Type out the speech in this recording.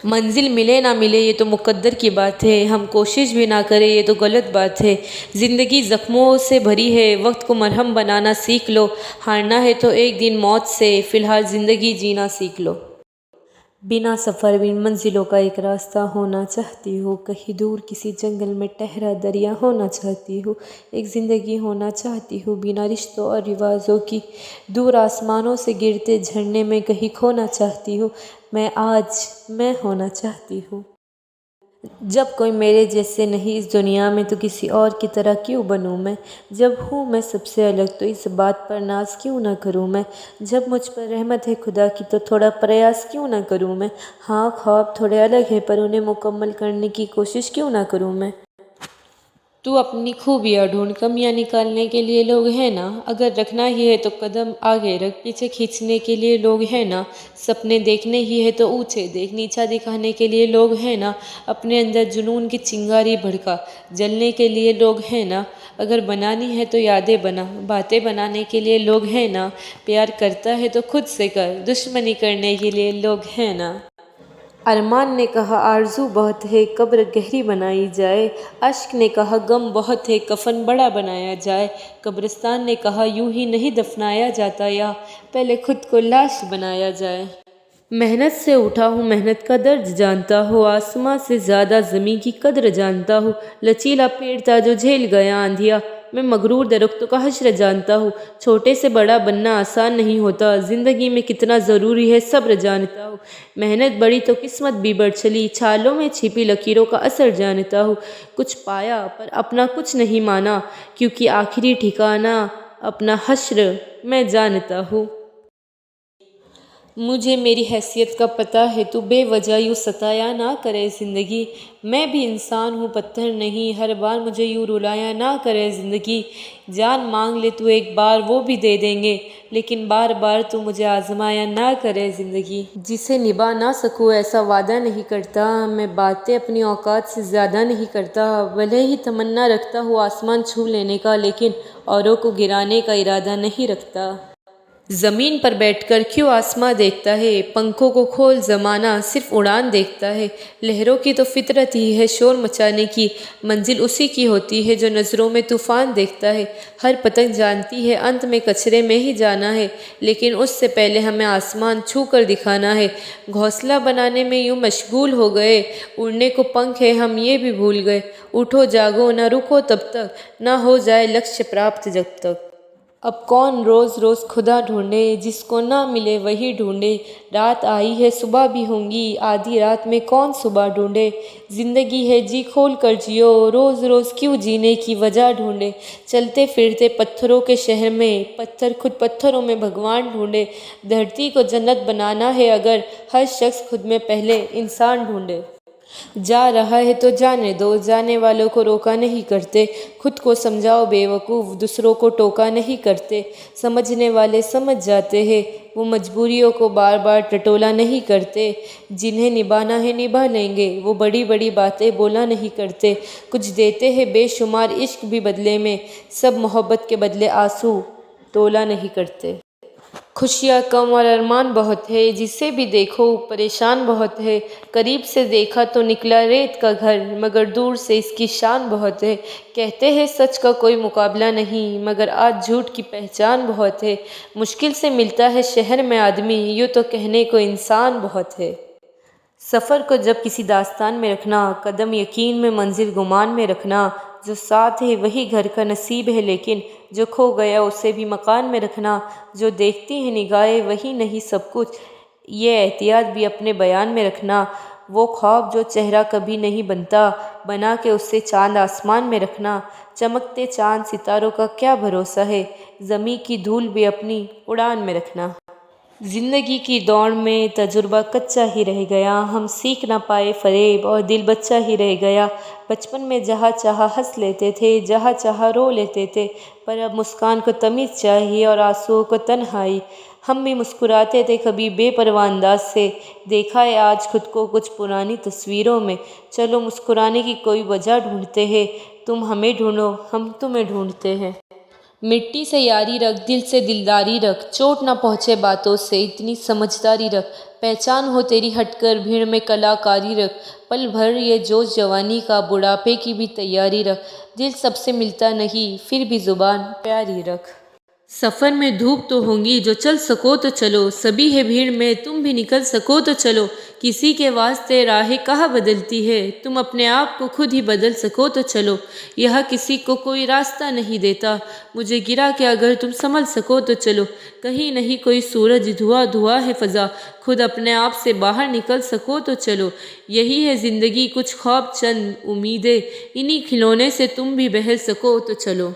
منزل ملے نہ ملے یہ تو مقدر کی بات ہے، ہم کوشش بھی نہ کریں یہ تو غلط بات ہے۔ زندگی زخموں سے بھری ہے، وقت کو مرہم بنانا سیکھ لو، ہارنا ہے تو ایک دن موت سے، فی الحال زندگی جینا سیکھ لو۔ بنا سفر بن منزلوں کا ایک راستہ ہونا چاہتی ہوں، کہیں دور کسی جنگل میں ٹھہرا دریا ہونا چاہتی ہوں، ایک زندگی ہونا چاہتی ہوں بنا رشتوں اور رواجوں کی، دور آسمانوں سے گرتے جھرنے میں کہیں کھونا چاہتی ہوں، میں ہونا چاہتی ہوں۔ جب کوئی میرے جیسے نہیں اس دنیا میں تو کسی اور کی طرح کیوں بنوں میں، جب ہوں میں سب سے الگ تو اس بات پر ناز کیوں نہ کروں میں، جب مجھ پر رحمت ہے خدا کی تو تھوڑا پریاس کیوں نہ کروں میں، ہاں خواب تھوڑے الگ ہیں پر انہیں مکمل کرنے کی کوشش کیوں نہ کروں میں۔ تو اپنی خوبیاں ڈھونڈ، کمیاں نکالنے کے لیے لوگ ہیں نا، اگر رکھنا ہی ہے تو قدم آگے رکھ، پیچھے کھینچنے کے لیے لوگ ہیں نا، سپنے دیکھنے ہی ہے تو اونچے دیکھ، نیچا دکھانے کے لیے لوگ ہیں نا، اپنے اندر جنون کی چنگاری بھڑکا، جلنے کے لیے لوگ ہیں نا، اگر بنانی ہے تو یادیں بنا، باتیں بنانے کے لیے لوگ ہیں نا، پیار کرتا ہے تو خود سے کر، دشمنی کرنے کے لیے لوگ ہیں نا۔ ارمان نے کہا آرزو بہت ہے قبر گہری بنائی جائے، اشک نے کہا غم بہت ہے کفن بڑا بنایا جائے، قبرستان نے کہا یوں ہی نہیں دفنایا جاتا یا پہلے خود کو لاش بنایا جائے۔ محنت سے اٹھا ہوں محنت کا درد جانتا ہوں، آسماں سے زیادہ زمین کی قدر جانتا ہوں، لچیلا پیڑ تھا جو جھیل گیا آندھیا، میں مغرور درختوں کا حشر جانتا ہوں، چھوٹے سے بڑا بننا آسان نہیں ہوتا، زندگی میں کتنا ضروری ہے صبر جانتا ہوں، محنت بڑھی تو قسمت بھی بڑھ چلی، چھالوں میں چھپی لکیروں کا اثر جانتا ہوں، کچھ پایا پر اپنا کچھ نہیں مانا، کیونکہ آخری ٹھکانہ اپنا حشر میں جانتا ہوں۔ مجھے میری حیثیت کا پتہ ہے تو بے وجہ یوں ستایا نہ کرے زندگی، میں بھی انسان ہوں پتھر نہیں، ہر بار مجھے یوں رلایا نہ کرے زندگی، جان مانگ لے تو ایک بار وہ بھی دے دیں گے، لیکن بار بار تو مجھے آزمایا نہ کرے زندگی۔ جسے نبھا نہ سکوں ایسا وعدہ نہیں کرتا، میں باتیں اپنی اوقات سے زیادہ نہیں کرتا، بھلے ہی تمنا رکھتا ہوں آسمان چھو لینے کا، لیکن اوروں کو گرانے کا ارادہ نہیں رکھتا۔ زمین پر بیٹھ کر کیوں آسماں دیکھتا ہے، پنکھوں کو کھول زمانہ صرف اڑان دیکھتا ہے، لہروں کی تو فطرت ہی ہے شور مچانے کی، منزل اسی کی ہوتی ہے جو نظروں میں طوفان دیکھتا ہے، ہر پتنگ جانتی ہے انت میں کچرے میں ہی جانا ہے، لیکن اس سے پہلے ہمیں آسمان چھو کر دکھانا ہے، گھونسلہ بنانے میں یوں مشغول ہو گئے، اڑنے کو پنکھ ہے ہم یہ بھی بھول گئے، اٹھو جاگو نہ رکو تب تک، نہ ہو جائے لکشیہ پراپت جب تک۔ اب کون روز روز خدا ڈھونڈے، جس کو نہ ملے وہی ڈھونڈے، رات آئی ہے صبح بھی ہوں گی، آدھی رات میں کون صبح ڈھونڈے، زندگی ہے جی کھول کر جیو، روز روز کیوں جینے کی وجہ ڈھونڈے، چلتے پھرتے پتھروں کے شہر میں، پتھر خود پتھروں میں بھگوان ڈھونڈے، دھرتی کو جنت بنانا ہے اگر ہر شخص خود میں پہلے انسان ڈھونڈے۔ جا رہا ہے تو جانے دو، جانے والوں کو روکا نہیں کرتے، خود کو سمجھاؤ بے وقوف، دوسروں کو ٹوکا نہیں کرتے، سمجھنے والے سمجھ جاتے ہیں، وہ مجبوریوں کو بار بار ٹٹولا نہیں کرتے، جنہیں نبھانا ہے نبھا لیں گے، وہ بڑی بڑی باتیں بولا نہیں کرتے، کچھ دیتے ہیں بے شمار عشق بھی بدلے میں، سب محبت کے بدلے آنسو تولا نہیں کرتے۔ خوشیاں کم اور ارمان بہت ہے، جسے بھی دیکھو پریشان بہت ہے، قریب سے دیکھا تو نکلا ریت کا گھر، مگر دور سے اس کی شان بہت ہے، کہتے ہیں سچ کا کوئی مقابلہ نہیں، مگر آج جھوٹ کی پہچان بہت ہے، مشکل سے ملتا ہے شہر میں آدمی، یوں تو کہنے کو انسان بہت ہے۔ سفر کو جب کسی داستان میں رکھنا، قدم یقین میں منزل گمان میں رکھنا، جو ساتھ ہے وہی گھر کا نصیب ہے لیکن جو کھو گیا اسے بھی مکان میں رکھنا، جو دیکھتی ہیں نگاہیں وہی نہیں سب کچھ، یہ احتیاط بھی اپنے بیان میں رکھنا، وہ خواب جو چہرہ کبھی نہیں بنتا، بنا کے اسے چاند آسمان میں رکھنا، چمکتے چاند ستاروں کا کیا بھروسہ ہے، زمیں کی دھول بھی اپنی اڑان میں رکھنا۔ زندگی کی دوڑ میں تجربہ کچا ہی رہ گیا، ہم سیکھ نہ پائے فریب اور دل بچہ ہی رہ گیا، بچپن میں جہاں چاہا ہنس لیتے تھے، جہاں چاہا رو لیتے تھے، پر اب مسکان کو تمیز چاہیے اور آنسوؤں کو تنہائی، ہم بھی مسکراتے تھے کبھی بے پرواہ انداز سے، دیکھا ہے آج خود کو کچھ پرانی تصویروں میں، چلو مسکرانے کی کوئی وجہ ڈھونڈتے ہیں، تم ہمیں ڈھونڈو ہم تمہیں ڈھونڈتے ہیں۔ مٹی سے یاری رکھ، دل سے دلداری رکھ، چوٹ نہ پہنچے باتوں سے اتنی سمجھداری رکھ، پہچان ہو تیری ہٹ کر بھیڑ میں کلاکاری رکھ، پل بھر یہ جوش جوانی کا، بڑھاپے کی بھی تیاری رکھ، دل سب سے ملتا نہیں پھر بھی زبان پیاری رکھ۔ سفر میں دھوپ تو ہوں گی، جو چل سکو تو چلو، سبھی ہے بھیڑ میں تم بھی نکل سکو تو چلو، کسی کے واسطے راہیں کہاں بدلتی ہے، تم اپنے آپ کو خود ہی بدل سکو تو چلو، یہاں کسی کو کوئی راستہ نہیں دیتا، مجھے گرا کہ اگر تم سنبھل سکو تو چلو، کہیں نہیں کوئی سورج، دھواں دھواں ہے فضا، خود اپنے آپ سے باہر نکل سکو تو چلو، یہی ہے زندگی، کچھ خواب چند امیدیں، انہی کھلونے سے تم بھی بہل سکو تو چلو۔